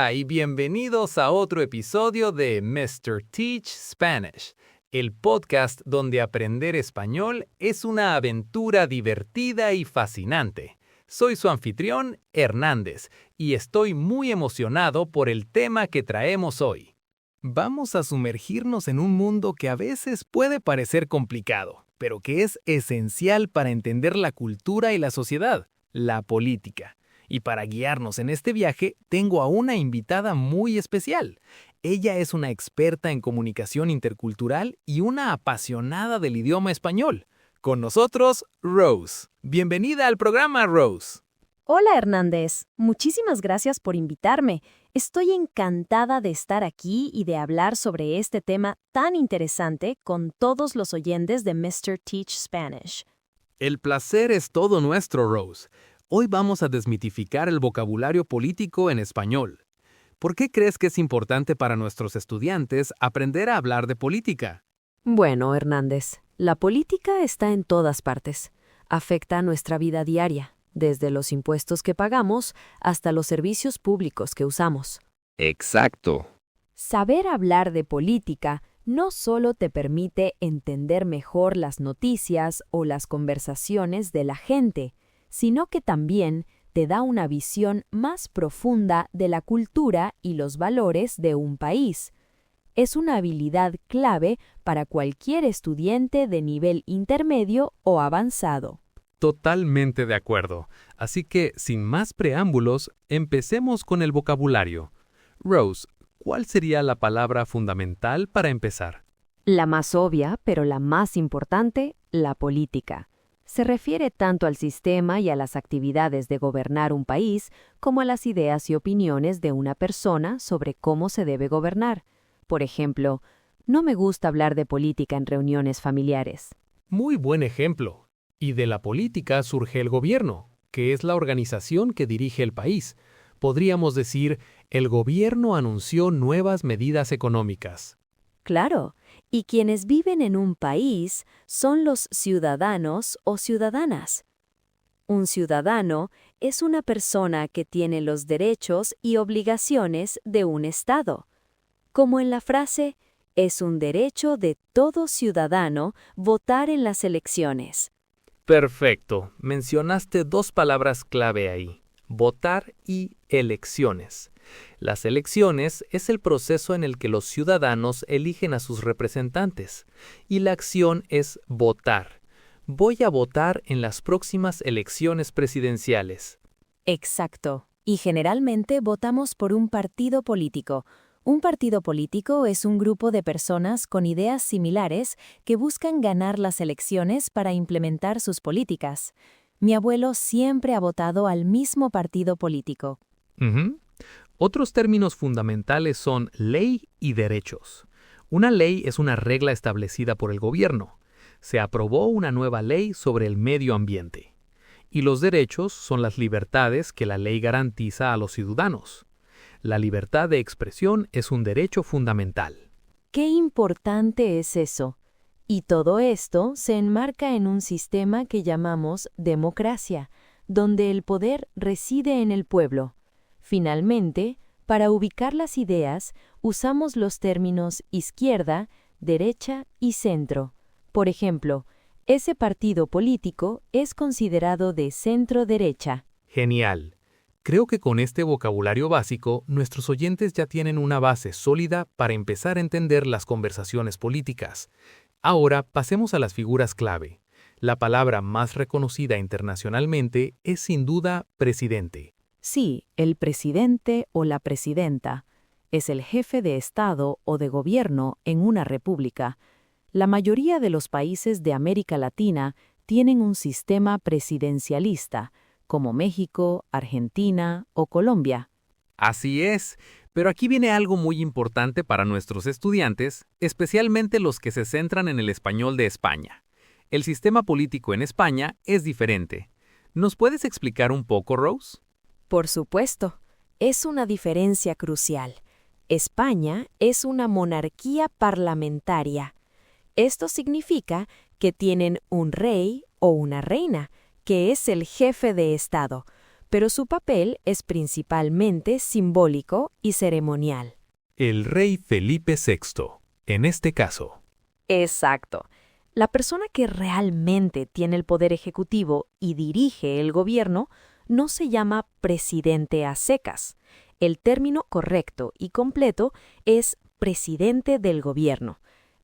Hola y bienvenidos a otro episodio de Mr. Teach Spanish, el podcast donde aprender español es una aventura divertida y fascinante. Soy su anfitrión, Hernández, y estoy muy emocionado por el tema que traemos hoy. Vamos a sumergirnos en un mundo que a veces puede parecer complicado, pero que es esencial para entender la cultura y la sociedad, la política. Y para guiarnos en este viaje, tengo a una invitada muy especial. Ella es una experta en comunicación intercultural y una apasionada del idioma español. Con nosotros, Rose. Bienvenida al programa, Rose. Hola Hernández, muchísimas gracias por invitarme. Estoy encantada de estar aquí y de hablar sobre este tema tan interesante con todos los oyentes de Mr. Teach Spanish. El placer es todo nuestro, Rose. Hoy vamos a desmitificar el vocabulario político en español. ¿Por qué crees que es importante para nuestros estudiantes aprender a hablar de política? Bueno, Hernández, la política está en todas partes. Afecta a nuestra vida diaria, desde los impuestos que pagamos hasta los servicios públicos que usamos. Exacto. Saber hablar de política no solo te permite entender mejor las noticias o las conversaciones de la gente, sino que también te da una visión más profunda de la cultura y los valores de un país. Es una habilidad clave para cualquier estudiante de nivel intermedio o avanzado. Totalmente de acuerdo. Así que, sin más preámbulos, empecemos con el vocabulario. Rose, ¿cuál sería la palabra fundamental para empezar? La más obvia, pero la más importante, la política. Se refiere tanto al sistema y a las actividades de gobernar un país como a las ideas y opiniones de una persona sobre cómo se debe gobernar. Por ejemplo, no me gusta hablar de política en reuniones familiares. Muy buen ejemplo. Y de la política surge el gobierno, que es la organización que dirige el país. Podríamos decir, el gobierno anunció nuevas medidas económicas. Claro, y quienes viven en un país son los ciudadanos o ciudadanas. Un ciudadano es una persona que tiene los derechos y obligaciones de un Estado. Como en la frase, es un derecho de todo ciudadano votar en las elecciones. Perfecto. Mencionaste dos palabras clave ahí: votar y elecciones. Las elecciones es el proceso en el que los ciudadanos eligen a sus representantes, y la acción es votar. Voy a votar en las próximas elecciones presidenciales. Exacto. Y generalmente votamos por un partido político. Un partido político es un grupo de personas con ideas similares que buscan ganar las elecciones para implementar sus políticas. Mi abuelo siempre ha votado al mismo partido político. Otros términos fundamentales son ley y derechos. Una ley es una regla establecida por el gobierno. Se aprobó una nueva ley sobre el medio ambiente. Y los derechos son las libertades que la ley garantiza a los ciudadanos. La libertad de expresión es un derecho fundamental. ¡Qué importante es eso! Y todo esto se enmarca en un sistema que llamamos democracia, donde el poder reside en el pueblo. Finalmente, para ubicar las ideas, usamos los términos izquierda, derecha y centro. Por ejemplo, ese partido político es considerado de centro-derecha. Genial. Creo que con este vocabulario básico, nuestros oyentes ya tienen una base sólida para empezar a entender las conversaciones políticas. Ahora pasemos a las figuras clave. La palabra más reconocida internacionalmente es sin duda presidente. Sí, el presidente o la presidenta es el jefe de Estado o de gobierno en una república. La mayoría de los países de América Latina tienen un sistema presidencialista, como México, Argentina o Colombia. Así es, pero aquí viene algo muy importante para nuestros estudiantes, especialmente los que se centran en el español de España. El sistema político en España es diferente. ¿Nos puedes explicar un poco, Rose? Por supuesto, es una diferencia crucial. España es una monarquía parlamentaria. Esto significa que tienen un rey o una reina, que es el jefe de Estado, pero su papel es principalmente simbólico y ceremonial. El rey Felipe VI, en este caso. Exacto. La persona que realmente tiene el poder ejecutivo y dirige el gobierno no se llama presidente a secas. El término correcto y completo es presidente del gobierno.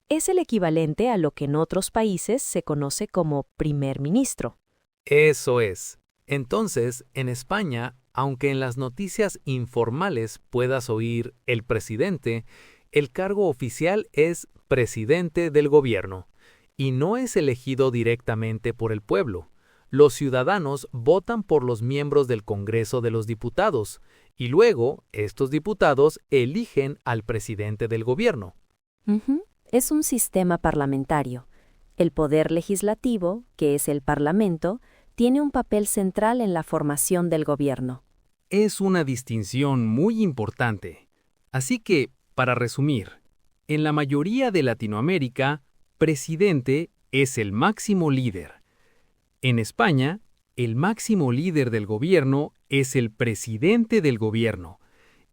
Es el equivalente a lo que en otros países se conoce como primer ministro. Eso es. Entonces, en España, aunque en las noticias informales puedas oír el presidente, el cargo oficial es presidente del gobierno y no es elegido directamente por el pueblo. Los ciudadanos votan por los miembros del Congreso de los Diputados y luego estos diputados eligen al presidente del gobierno. Es un sistema parlamentario. El poder legislativo, que es el Parlamento, tiene un papel central en la formación del gobierno. Es una distinción muy importante. Así que, para resumir, en la mayoría de Latinoamérica, presidente es el máximo líder. En España, el máximo líder del gobierno es el presidente del gobierno.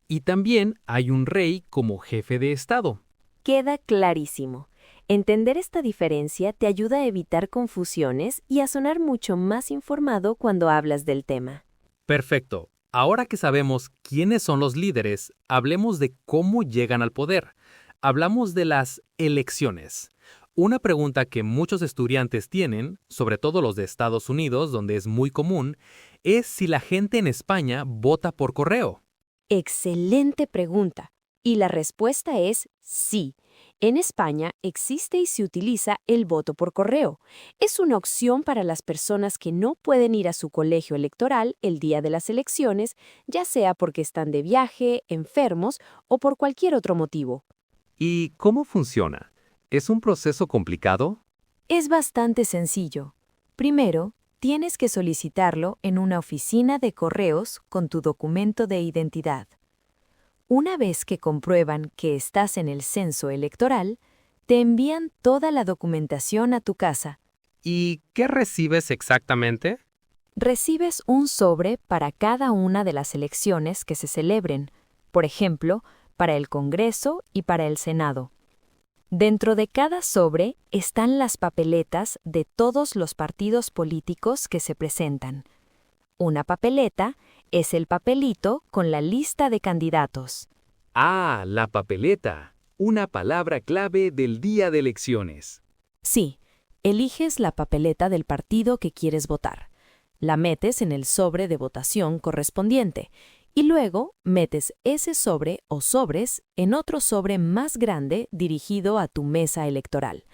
Y también hay un rey como jefe de Estado. Queda clarísimo. Entender esta diferencia te ayuda a evitar confusiones y a sonar mucho más informado cuando hablas del tema. Perfecto. Ahora que sabemos quiénes son los líderes, hablemos de cómo llegan al poder. Hablamos de las elecciones. Una pregunta que muchos estudiantes tienen, sobre todo los de Estados Unidos, donde es muy común, es si la gente en España vota por correo. Excelente pregunta. Y la respuesta es sí. En España existe y se utiliza el voto por correo. Es una opción para las personas que no pueden ir a su colegio electoral el día de las elecciones, ya sea porque están de viaje, enfermos o por cualquier otro motivo. ¿Y cómo funciona? ¿Es un proceso complicado? Es bastante sencillo. Primero, tienes que solicitarlo en una oficina de correos con tu documento de identidad. Una vez que comprueban que estás en el censo electoral, te envían toda la documentación a tu casa. ¿Y qué recibes exactamente? Recibes un sobre para cada una de las elecciones que se celebren, por ejemplo, para el Congreso y para el Senado. Dentro de cada sobre están las papeletas de todos los partidos políticos que se presentan. Una papeleta es el papelito con la lista de candidatos. Ah, la papeleta. Una palabra clave del día de elecciones. Sí, eliges la papeleta del partido que quieres votar. La metes en el sobre de votación correspondiente y luego metes ese sobre o sobres en otro sobre más grande dirigido a tu mesa electoral.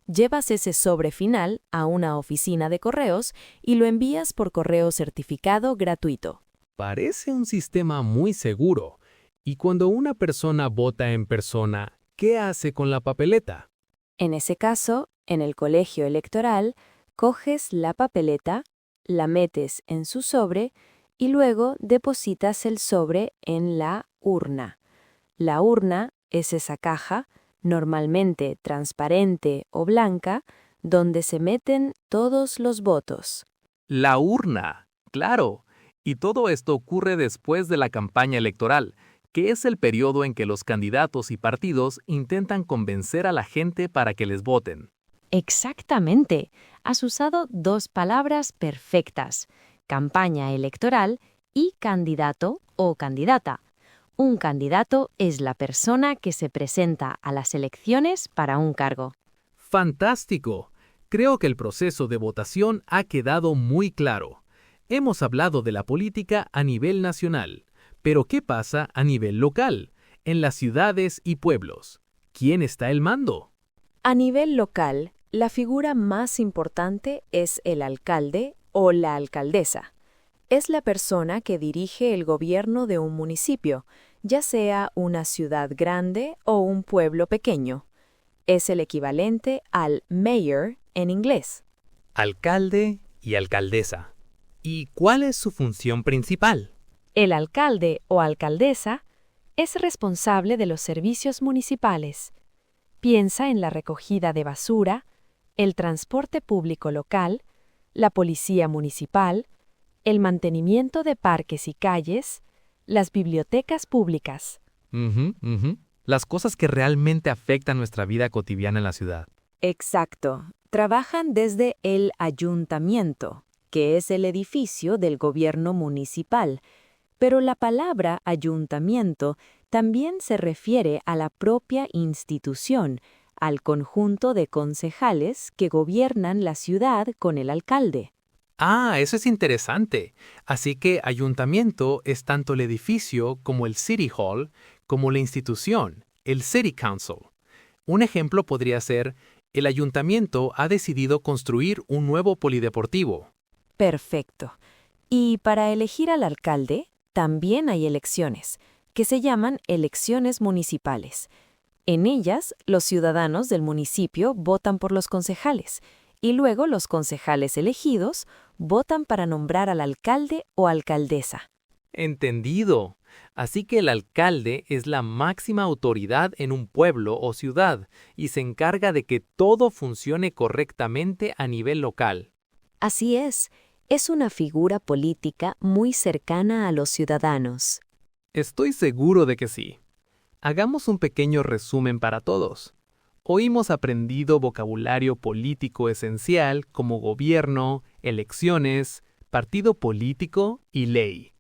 Llevas ese sobre final a una oficina de correos y lo envías por correo certificado gratuito. Parece un sistema muy seguro. Y cuando una persona vota en persona, ¿qué hace con la papeleta? En ese caso, en el colegio electoral, coges la papeleta, la metes en su sobre y luego depositas el sobre en la urna. La urna es esa caja, normalmente transparente o blanca, donde se meten todos los votos. La urna, claro. Y todo esto ocurre después de la campaña electoral, que es el periodo en que los candidatos y partidos intentan convencer a la gente para que les voten. Exactamente. Has usado dos palabras perfectas: campaña electoral y candidato o candidata. Un candidato es la persona que se presenta a las elecciones para un cargo. ¡Fantástico! Creo que el proceso de votación ha quedado muy claro. Hemos hablado de la política a nivel nacional, pero ¿qué pasa a nivel local, en las ciudades y pueblos? ¿Quién está al mando? A nivel local, la figura más importante es el alcalde o la alcaldesa. Es la persona que dirige el gobierno de un municipio, ya sea una ciudad grande o un pueblo pequeño. Es el equivalente al mayor en inglés. Alcalde y alcaldesa. ¿Y cuál es su función principal? El alcalde o alcaldesa es responsable de los servicios municipales. Piensa en la recogida de basura, el transporte público local, la policía municipal, el mantenimiento de parques y calles, las bibliotecas públicas. Las cosas que realmente afectan nuestra vida cotidiana en la ciudad. Exacto. Trabajan desde el ayuntamiento, que es el edificio del gobierno municipal, pero la palabra ayuntamiento también se refiere a la propia institución, al conjunto de concejales que gobiernan la ciudad con el alcalde. Ah, eso es interesante. Así que ayuntamiento es tanto el edificio como el City Hall, como la institución, el City Council. Un ejemplo podría ser, el ayuntamiento ha decidido construir un nuevo polideportivo. Perfecto. Y para elegir al alcalde, también hay elecciones, que se llaman elecciones municipales. En ellas, los ciudadanos del municipio votan por los concejales, y luego los concejales elegidos votan para nombrar al alcalde o alcaldesa. Entendido. Así que el alcalde es la máxima autoridad en un pueblo o ciudad y se encarga de que todo funcione correctamente a nivel local. Así es una figura política muy cercana a los ciudadanos. Estoy seguro de que sí. Hagamos un pequeño resumen para todos. Hoy hemos aprendido vocabulario político esencial como gobierno, elecciones, partido político y ley.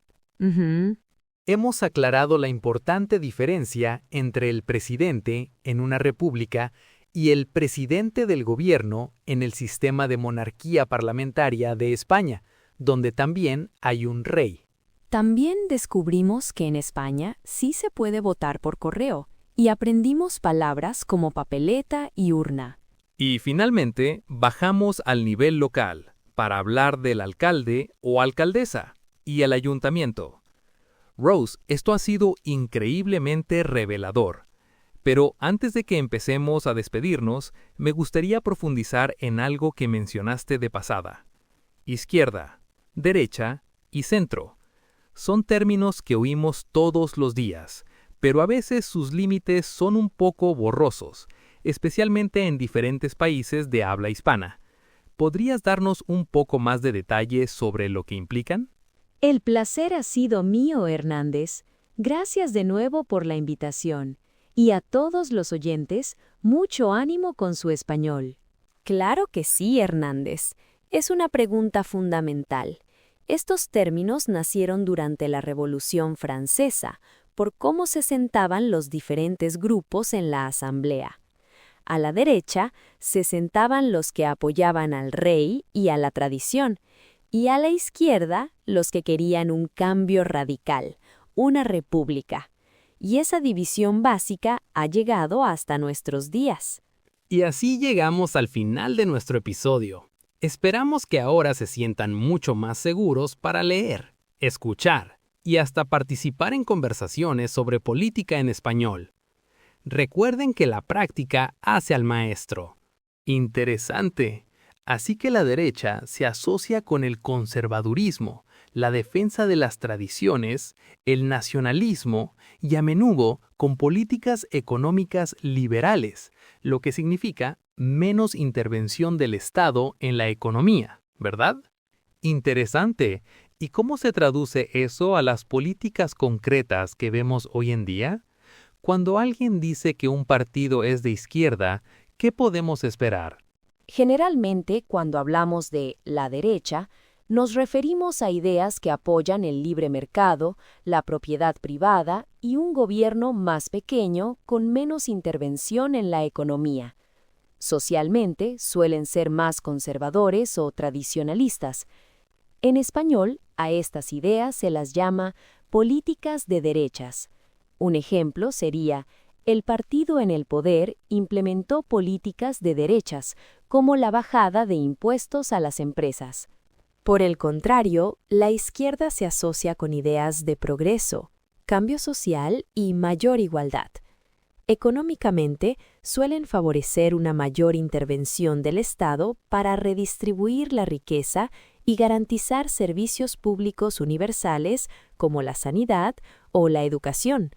Hemos aclarado la importante diferencia entre el presidente en una república y el presidente del gobierno en el sistema de monarquía parlamentaria de España, donde también hay un rey. También descubrimos que en España sí se puede votar por correo y aprendimos palabras como papeleta y urna. Y finalmente, bajamos al nivel local para hablar del alcalde o alcaldesa y el ayuntamiento. Rose, esto ha sido increíblemente revelador. Pero antes de que empecemos a despedirnos, me gustaría profundizar en algo que mencionaste de pasada. Izquierda, derecha y centro. Son términos que oímos todos los días, pero a veces sus límites son un poco borrosos, especialmente en diferentes países de habla hispana. ¿Podrías darnos un poco más de detalles sobre lo que implican? El placer ha sido mío, Hernández. Gracias de nuevo por la invitación. Y a todos los oyentes, mucho ánimo con su español. Claro que sí, Hernández. Es una pregunta fundamental. Estos términos nacieron durante la Revolución Francesa, por cómo se sentaban los diferentes grupos en la asamblea. A la derecha se sentaban los que apoyaban al rey y a la tradición, y a la izquierda los que querían un cambio radical, una república. Y esa división básica ha llegado hasta nuestros días. Y así llegamos al final de nuestro episodio. Esperamos que ahora se sientan mucho más seguros para leer, escuchar y hasta participar en conversaciones sobre política en español. Recuerden que la práctica hace al maestro. Interesante. Así que la derecha se asocia con el conservadurismo, la defensa de las tradiciones, el nacionalismo y a menudo con políticas económicas liberales, lo que significa menos intervención del Estado en la economía, ¿verdad? Interesante. ¿Y cómo se traduce eso a las políticas concretas que vemos hoy en día? Cuando alguien dice que un partido es de izquierda, ¿qué podemos esperar? Generalmente, cuando hablamos de la derecha, nos referimos a ideas que apoyan el libre mercado, la propiedad privada y un gobierno más pequeño con menos intervención en la economía. Socialmente, suelen ser más conservadores o tradicionalistas. En español, a estas ideas se las llama políticas de derechas. Un ejemplo sería: el partido en el poder implementó políticas de derechas, como la bajada de impuestos a las empresas. Por el contrario, la izquierda se asocia con ideas de progreso, cambio social y mayor igualdad. Económicamente, suelen favorecer una mayor intervención del Estado para redistribuir la riqueza y garantizar servicios públicos universales como la sanidad o la educación.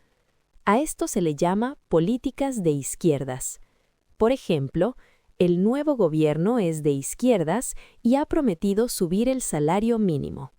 A esto se le llama políticas de izquierdas. Por ejemplo, el nuevo gobierno es de izquierdas y ha prometido subir el salario mínimo.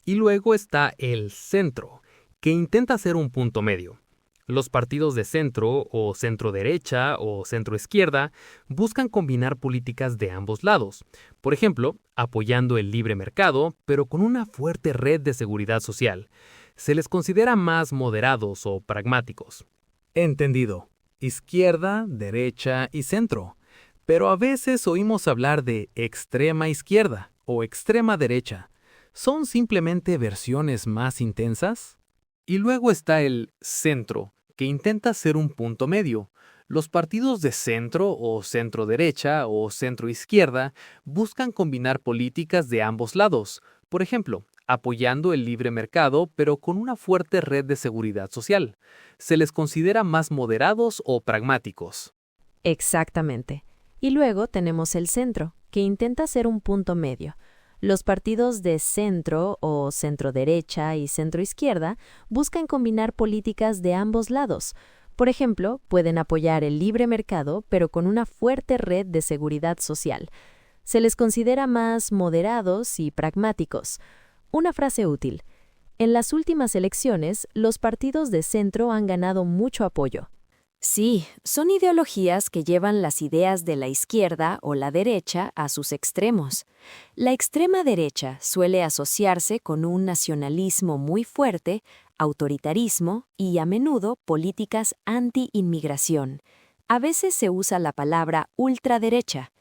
Y luego está el centro, que intenta ser un punto medio. Los partidos de centro o centro-derecha o centro-izquierda buscan combinar políticas de ambos lados. Por ejemplo, apoyando el libre mercado, pero con una fuerte red de seguridad social. Se les considera más moderados o pragmáticos. Entendido. Izquierda, derecha y centro. Pero a veces oímos hablar de extrema izquierda o extrema derecha. ¿Son simplemente versiones más intensas? Y luego está el centro, que intenta ser un punto medio. Los partidos de centro o centro-derecha o centro-izquierda buscan combinar políticas de ambos lados. Por ejemplo, apoyando el libre mercado, pero con una fuerte red de seguridad social. Se les considera más moderados o pragmáticos. Exactamente. Y luego tenemos el centro, que intenta ser un punto medio. Los partidos de centro o centro-derecha y centro-izquierda buscan combinar políticas de ambos lados. Por ejemplo, pueden apoyar el libre mercado, pero con una fuerte red de seguridad social. Se les considera más moderados y pragmáticos. Una frase útil. En las últimas elecciones, los partidos de centro han ganado mucho apoyo. Sí, son ideologías que llevan las ideas de la izquierda o la derecha a sus extremos. La extrema derecha suele asociarse con un nacionalismo muy fuerte, autoritarismo y, a menudo, políticas anti-inmigración. A veces se usa la palabra ultraderecha.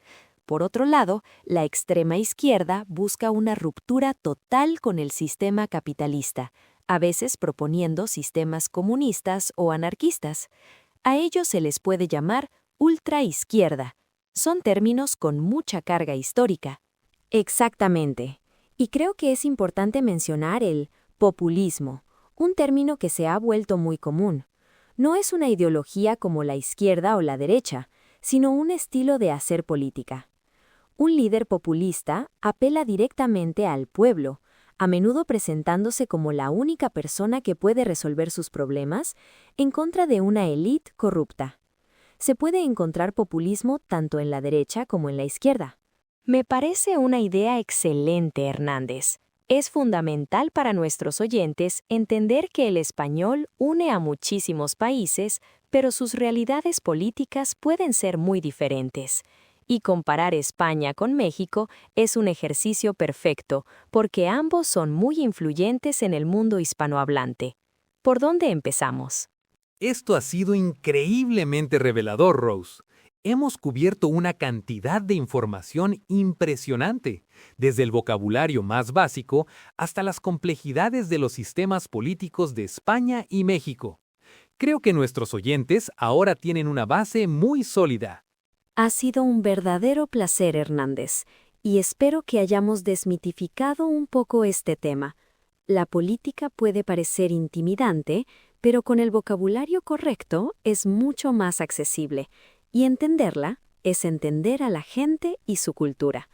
Por otro lado, la extrema izquierda busca una ruptura total con el sistema capitalista, a veces proponiendo sistemas comunistas o anarquistas. A ellos se les puede llamar ultraizquierda. Son términos con mucha carga histórica. Exactamente. Y creo que es importante mencionar el populismo, un término que se ha vuelto muy común. No es una ideología como la izquierda o la derecha, sino un estilo de hacer política. Un líder populista apela directamente al pueblo, a menudo presentándose como la única persona que puede resolver sus problemas, en contra de una élite corrupta. Se puede encontrar populismo tanto en la derecha como en la izquierda. Me parece una idea excelente, Hernández. Es fundamental para nuestros oyentes entender que el español une a muchísimos países, pero sus realidades políticas pueden ser muy diferentes. Y comparar España con México es un ejercicio perfecto, porque ambos son muy influyentes en el mundo hispanohablante. ¿Por dónde empezamos? Esto ha sido increíblemente revelador, Rose. Hemos cubierto una cantidad de información impresionante, desde el vocabulario más básico hasta las complejidades de los sistemas políticos de España y México. Creo que nuestros oyentes ahora tienen una base muy sólida. Ha sido un verdadero placer, Hernández, y espero que hayamos desmitificado un poco este tema. La política puede parecer intimidante, pero con el vocabulario correcto es mucho más accesible, y entenderla es entender a la gente y su cultura.